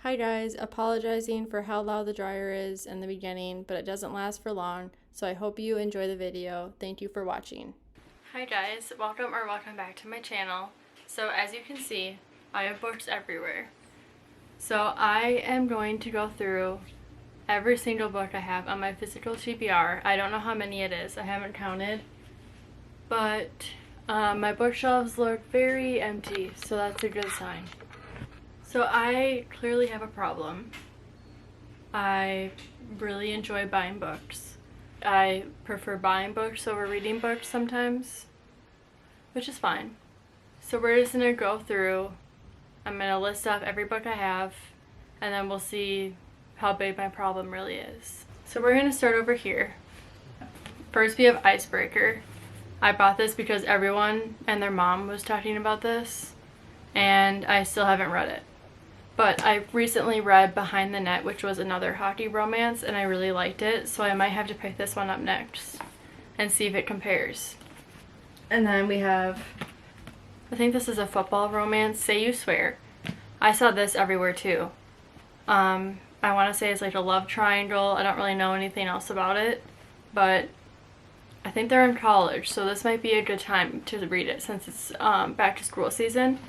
Hi guys, apologizing for how loud the dryer is in the beginning, but it doesn't last for long, so I hope you enjoy the video. Thank you for watching. Hi guys, welcome back to my channel. So as you can see, I have books everywhere. So I am going to go through every single book I have on my physical TBR. I don't know how many it is, I haven't counted, but my bookshelves look very empty, so that's a good sign. So I clearly have a problem. I really enjoy buying books. I prefer buying books over reading books sometimes, which is fine. So we're just gonna go through, I'm gonna list off every book I have, and then we'll see how big my problem really is. So we're gonna start over here. First we have Icebreaker. I bought this because everyone and their mom was talking about this, and I still haven't read it. But I recently read Behind the Net, which was another hockey romance, and I really liked it, so I might have to pick this one up next and see if it compares. And then we have, I think this is a football romance, Say You Swear. I saw this everywhere too. I want to say it's like a love triangle. I don't really know anything else about it, but I think they're in college, so this might be a good time to read it since it's back to school season.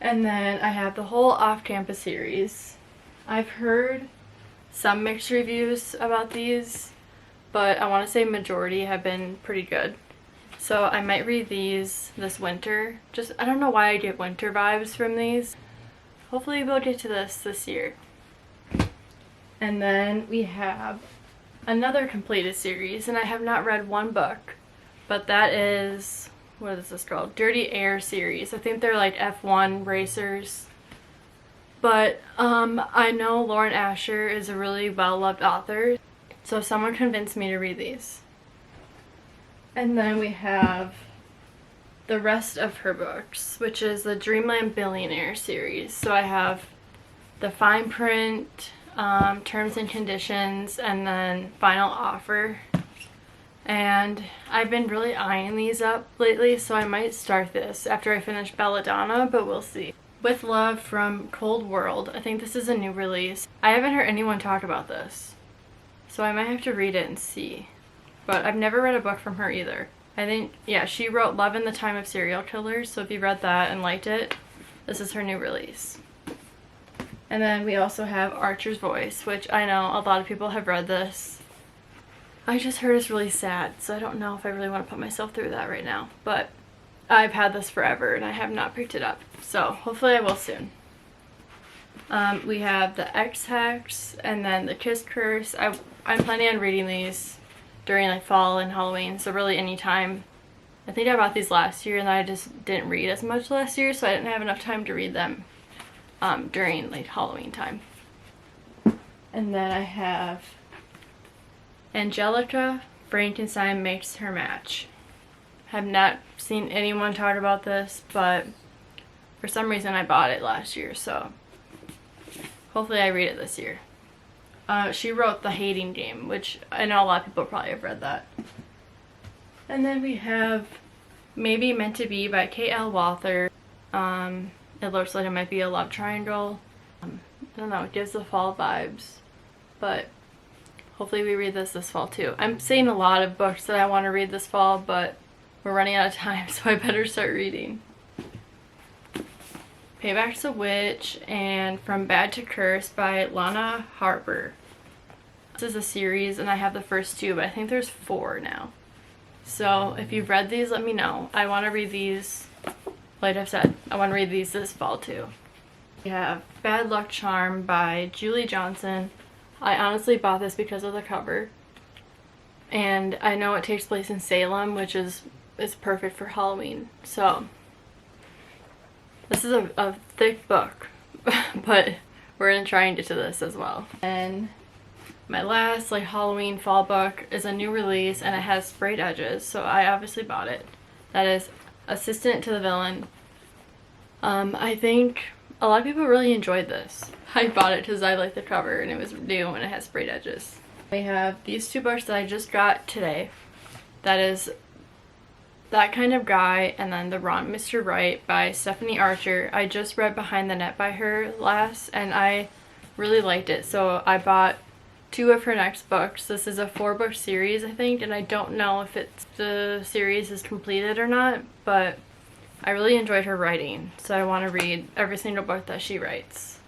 And then I have the whole off-campus series. I've heard some mixed reviews about these, but I want to say majority have been pretty good. So I might read these this winter. I don't know why I get winter vibes from these. Hopefully we'll get to this year. And then we have another completed series, and I have not read one book, but that is, what is this called? Dirty Air series. I think they're like F1 racers. But I know Lauren Asher is a really well-loved author, so someone convinced me to read these. And then we have the rest of her books, which is the Dreamland Billionaire series. So I have the Fine Print, Terms and Conditions, and then Final Offer. And I've been really eyeing these up lately, so I might start this after I finish Belladonna, but we'll see. With Love from Cold World. I think this is a new release. I haven't heard anyone talk about this, so I might have to read it and see. But I've never read a book from her either. I think, yeah, she wrote Love in the Time of Serial Killers, so if you read that and liked it, this is her new release. And then we also have Archer's Voice, which I know a lot of people have read this. I just heard it's really sad, so I don't know if I really want to put myself through that right now. But I've had this forever and I have not picked it up, so hopefully I will soon. We have the X-Hex and then the Kiss Curse. I'm planning on reading these during like fall and Halloween, so really any time. I think I bought these last year and I just didn't read as much last year, so I didn't have enough time to read them during like Halloween time. And then I have Angelica, Frankenstein Makes Her Match. Have not seen anyone talk about this, but for some reason I bought it last year, so hopefully I read it this year. She wrote The Hating Game, which I know a lot of people probably have read that. And then we have Maybe Meant to Be by K.L. Walther. It looks like it might be a love triangle. I don't know, it gives the fall vibes, but hopefully we read this fall too. I'm seeing a lot of books that I want to read this fall, but we're running out of time, so I better start reading. Payback's a Witch and From Bad to Curse by Lana Harper. This is a series and I have the first two, but I think there's 4 now. So if you've read these, let me know. I want to read these, like I've said, I want to read these this fall too. We have Bad Luck Charm by Julie Johnson. I honestly bought this because of the cover, and I know it takes place in Salem, which is perfect for Halloween. So this is a thick book, but we're gonna try and get to this as well. And my last like Halloween fall book is a new release, and it has sprayed edges, so I obviously bought it. That is Assistant to the Villain. I think a lot of people really enjoyed this. I bought it because I liked the cover and it was new and it has sprayed edges. We have these 2 books that I just got today. That is That Kind of Guy and then The Wrong Mr. Right by Stephanie Archer. I just read Behind the Net by her last, and I really liked it, so I bought 2 of her next books. This is a 4-book series, I think, and I don't know if the series is completed or not, but I really enjoyed her writing, so I want to read every single book that she writes.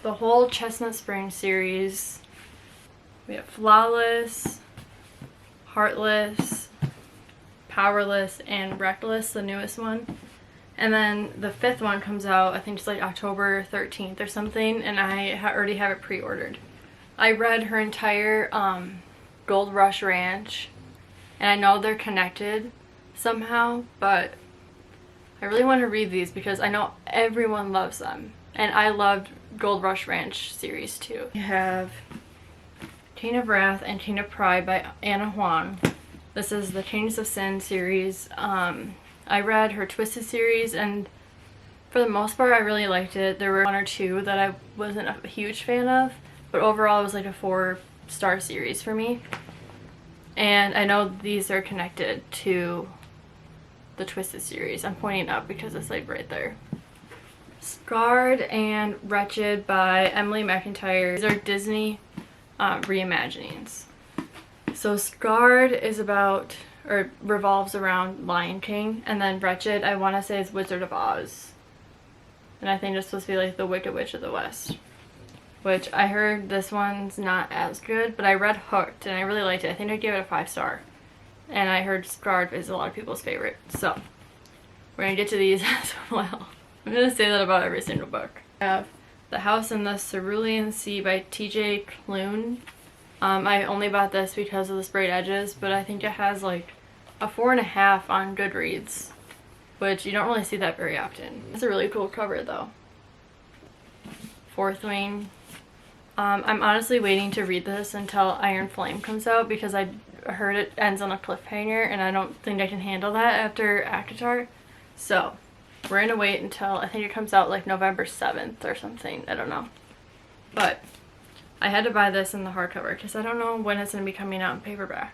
The whole Chestnut Spring series, we have Flawless, Heartless, Powerless, and Reckless, the newest one. And then the 5th one comes out, I think it's like October 13th or something, and I already have it pre-ordered. I read her entire Gold Rush Ranch, and I know they're connected somehow, but I really want to read these because I know everyone loves them, and I loved Gold Rush Ranch series too. We have Chain of Wrath and Chain of Pride by Anna Huang. This is the Chains of Sin series. I read her Twisted series, and for the most part I really liked it. There were 1 or 2 that I wasn't a huge fan of, but overall it was like a 4-star series for me. And I know these are connected to the Twisted series. I'm pointing up because it's like right there. Scarred and Wretched by Emily McIntyre. These are Disney reimaginings. So Scarred is about, or revolves around Lion King, and then Wretched, I want to say, is Wizard of Oz. And I think it's supposed to be like the Wicked Witch of the West, which I heard this one's not as good, but I read Hooked and I really liked it. I think I'd give it a 5-star. And I heard Scarred is a lot of people's favorite, so we're gonna get to these as well. I'm gonna say that about every single book. I have The House in the Cerulean Sea by TJ Klune. I only bought this because of the sprayed edges, but I think it has like a 4.5 on Goodreads, which you don't really see that very often. It's a really cool cover though. Fourth Wing. I'm honestly waiting to read this until Iron Flame comes out because I heard it ends on a cliffhanger and I don't think I can handle that after ACOTAR. So we're gonna wait until, I think it comes out like November 7th or something, I don't know. But I had to buy this in the hardcover because I don't know when it's going to be coming out in paperback.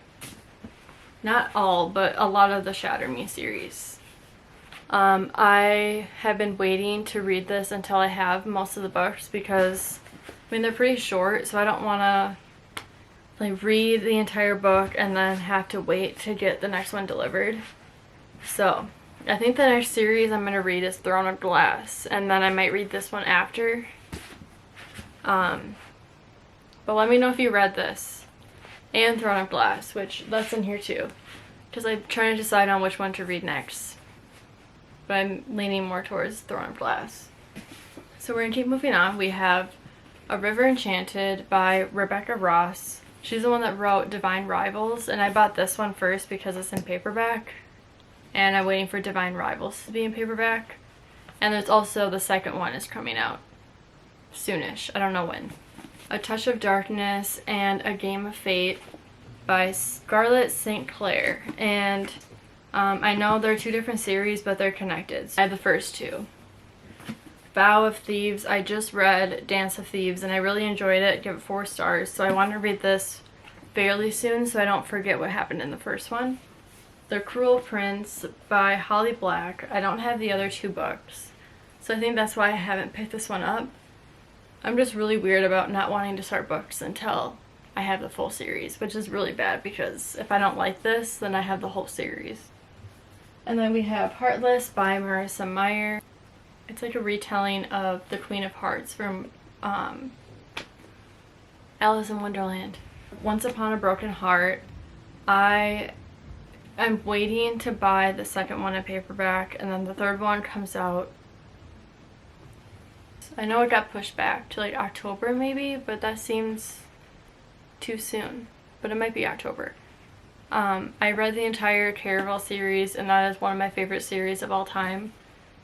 Not all, but a lot of the Shatter Me series. I have been waiting to read this until I have most of the books because, I mean, they're pretty short, so I don't want to like read the entire book and then have to wait to get the next one delivered. So I think the next series I'm going to read is Throne of Glass, and then I might read this one after. But let me know if you read this and Throne of Glass, which that's in here too, because I'm trying to decide on which one to read next, but I'm leaning more towards Throne of Glass. So we're gonna keep moving on. We have A River Enchanted by Rebecca Ross. She's the one that wrote Divine Rivals, and I bought this one first because it's in paperback, and I'm waiting for Divine Rivals to be in paperback. And there's also the second one is coming out soonish, I don't know when. A Touch of Darkness and A Game of Fate by Scarlett St. Clair. And I know they're 2 different series, but they're connected. So I have the first 2. Vow of Thieves. I just read Dance of Thieves and I really enjoyed it. Give it 4 stars. So I want to read this fairly soon so I don't forget what happened in the first one. The Cruel Prince by Holly Black. I don't have the other 2 books, so I think that's why I haven't picked this one up. I'm just really weird about not wanting to start books until I have the full series, which is really bad because if I don't like this, then I have the whole series. And then we have Heartless by Marissa Meyer. It's like a retelling of The Queen of Hearts from Alice in Wonderland. Once Upon a Broken Heart. I'm waiting to buy the second one in paperback, and then the third one comes out. I know it got pushed back to like October maybe, but that seems too soon. But it might be October. I read the entire Caraval series, and that is one of my favorite series of all time.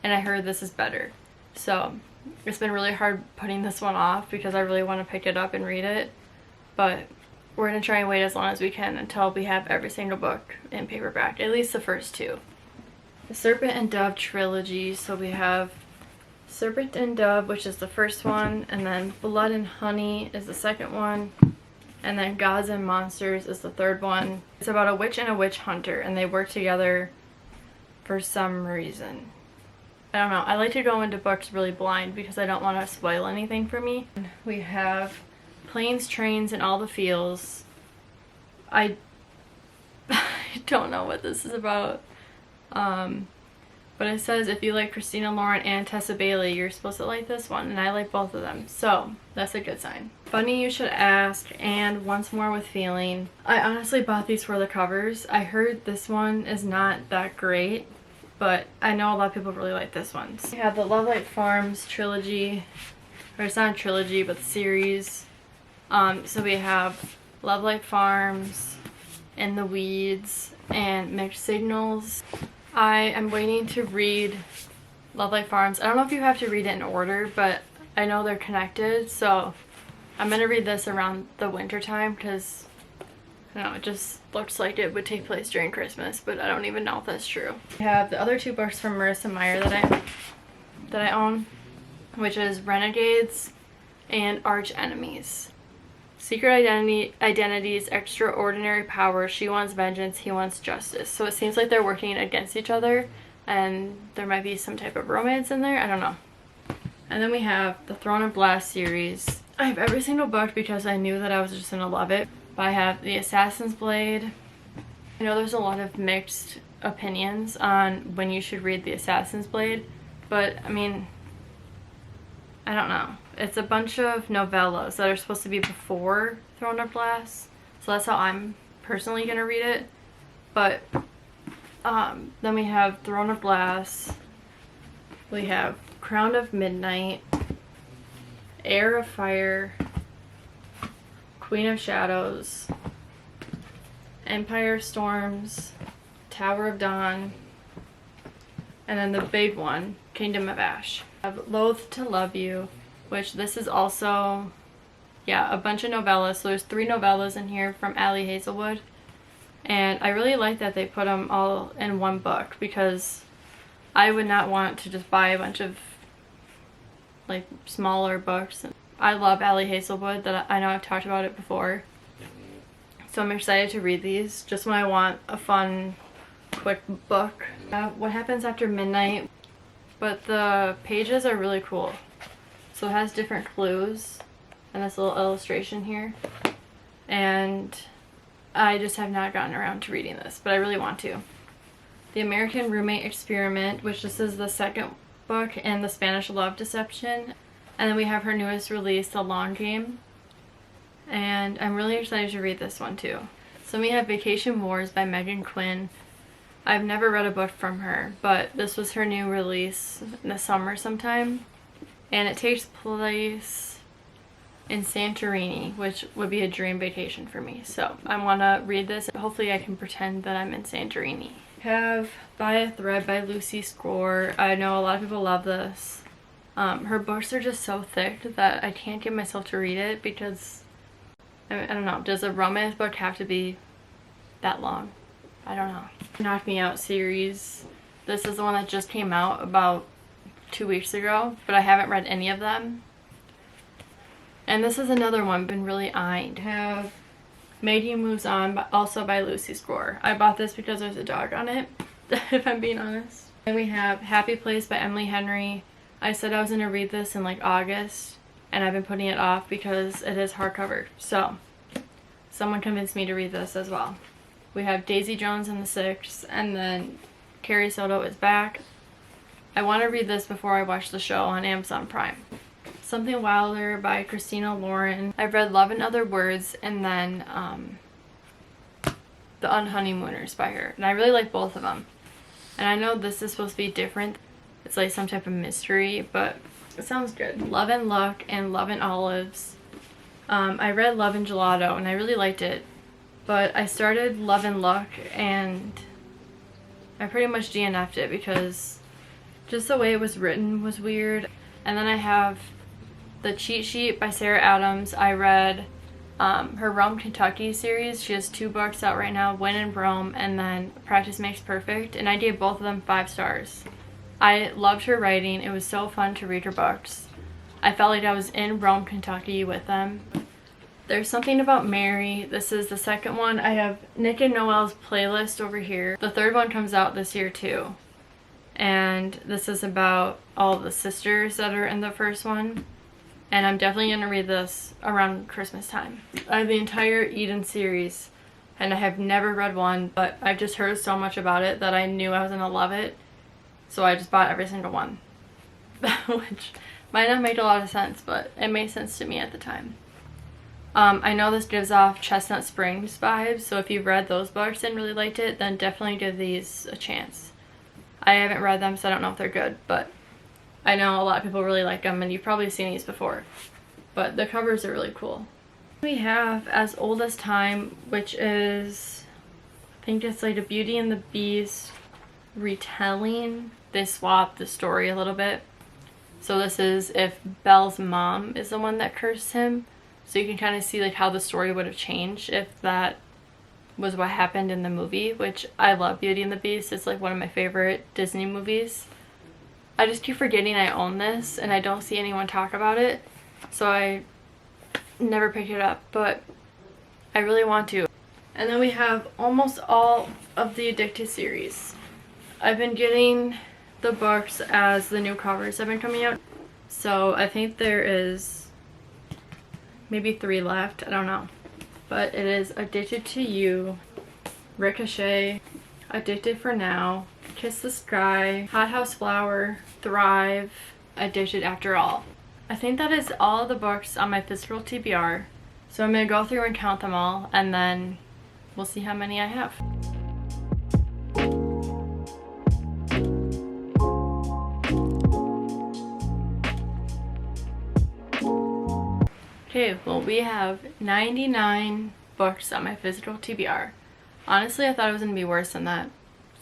And I heard this is better. So it's been really hard putting this one off because I really want to pick it up and read it. But we're going to try and wait as long as we can until we have every single book in paperback, at least the first 2. The Serpent and Dove Trilogy. So we have Serpent and Dove, which is the first one, and then Blood and Honey is the second one, and then Gods and Monsters is the third one. It's about a witch and a witch hunter, and they work together for some reason. I don't know. I like to go into books really blind because I don't want to spoil anything for me. We have Planes, Trains, and All the Feels. I don't know what this is about. But it says if you like Christina Lauren and Tessa Bailey, you're supposed to like this one, and I like both of them, so that's a good sign. Funny You Should Ask and Once More with Feeling. I honestly bought these for the covers. I heard this one is not that great, but I know a lot of people really like this one. We have the Love Light Farms trilogy, or it's not a trilogy, but the series. So we have Love Light Farms, In the Weeds, and Mixed Signals. I am waiting to read Love Light Farms. I don't know if you have to read it in order, but I know they're connected, so I'm going to read this around the winter time because, I don't know, it just looks like it would take place during Christmas, but I don't even know if that's true. I have the other two books from Marissa Meyer that I own, which is Renegades and Arch Enemies. Secret identities, extraordinary power. She wants vengeance, he wants justice. So it seems like they're working against each other, and there might be some type of romance in there. I don't know. And then we have the Throne of Glass series. I have every single book because I knew that I was just gonna love it. But I have The Assassin's Blade. I know there's a lot of mixed opinions on when you should read The Assassin's Blade, but I mean, I don't know. It's a bunch of novellas that are supposed to be before Throne of Glass, so that's how I'm personally going to read it. But then we have Throne of Glass, we have Crown of Midnight, Heir of Fire, Queen of Shadows, Empire of Storms, Tower of Dawn, and then the big one, Kingdom of Ash. I have Loath to Love You, which this is also, yeah, a bunch of novellas. So there's 3 novellas in here from Allie Hazelwood. And I really like that they put them all in one book because I would not want to just buy a bunch of like smaller books. I love Allie Hazelwood, that I know I've talked about it before. So I'm excited to read these just when I want a fun, quick book. What Happens After Midnight, but the pages are really cool. So it has different clues and this little illustration here. And I just have not gotten around to reading this, but I really want to. The American Roommate Experiment, which this is the second book in the Spanish Love Deception. And then we have her newest release, The Long Game. And I'm really excited to read this one too. So we have Vacation Wars by Megan Quinn. I've never read a book from her, but this was her new release in the summer sometime. And it takes place in Santorini, which would be a dream vacation for me. So I want to read this. Hopefully I can pretend that I'm in Santorini. I have By a Thread by Lucy Score. I know a lot of people love this. Her books are just so thick that I can't get myself to read it because, I don't know, does a romance book have to be that long? I don't know. Knock Me Out series. This is the one that just came out about 2 weeks ago, but I haven't read any of them. And this is another one I've been really eyeing. I have Maggie Moves On, also by Lucy Score. I bought this because there's a dog on it, if I'm being honest. And we have Happy Place by Emily Henry. I said I was going to read this in like August, and I've been putting it off because it is hardcover. So, someone convinced me to read this as well. We have Daisy Jones and the Six, and then Carrie Soto is back. I want to read this before I watch the show on Amazon Prime. Something Wilder by Christina Lauren. I've read Love and Other Words, and then The Unhoneymooners by her. And I really like both of them. And I know this is supposed to be different. It's like some type of mystery, but it sounds good. Love and Luck and Love and Olives. I read Love and Gelato, and I really liked it. But I started Love and Luck, and I pretty much DNF'd it because just the way it was written was weird. And then I have The Cheat Sheet by Sarah Adams. I read her Rome, Kentucky series. She has 2 books out right now, When in Rome and then Practice Makes Perfect. And I gave both of them 5 stars. I loved her writing. It was so fun to read her books. I felt like I was in Rome, Kentucky with them. There's Something About Mary. This is the second one. I have Nick and Noel's playlist over here. The third one comes out this year too. and this is about all the sisters that are in the first one, and I'm definitely going to read this around Christmas time. I have the entire Eden series, and I have never read one, but I've just heard so much about it that I knew I was going to love it, so I just bought every single one. Which might not make a lot of sense, but it made sense to me at the time. I know this gives off Chestnut Springs vibes, so if you've read those books and really liked it, then definitely give these a chance. I haven't read them, so I don't know if they're good, but I know a lot of people really like them, and you've probably seen these before. But the covers are really cool. We have As Old as Time, which is, I think it's like a Beauty and the Beast retelling. They swapped the story a little bit. So this is if Belle's mom is the one that cursed him. So you can kind of see like how the story would have changed if that was what happened in the movie, which I love Beauty and the Beast. It's like one of my favorite Disney movies. I just keep forgetting I own this and I don't see anyone talk about it, so I never picked it up, but I really want to. And then we have almost all of the Addicted series. I've been getting the books as the new covers have been coming out, so I think there is maybe 3 left, I don't know. But it is Addicted to You, Ricochet, Addicted for Now, Kiss the Sky, Hot House Flower, Thrive, Addicted After All. I think that is all the books on my physical TBR. So I'm going to go through and count them all, and then we'll see how many I have. Okay, well we have 99 books on my physical TBR. Honestly, I thought it was going to be worse than that.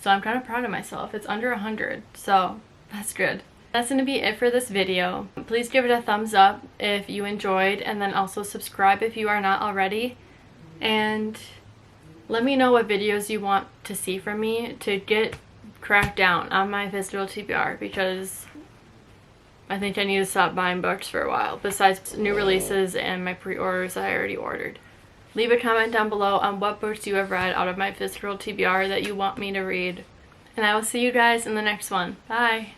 So I'm kind of proud of myself. It's under 100, so that's good. That's going to be it for this video. Please give it a thumbs up if you enjoyed, and then also subscribe if you are not already. And let me know what videos you want to see from me to get cracked down on my physical TBR, because I think I need to stop buying books for a while, besides new releases and my pre-orders that I already ordered. Leave a comment down below on what books you have read out of my physical TBR that you want me to read. And I will see you guys in the next one. Bye!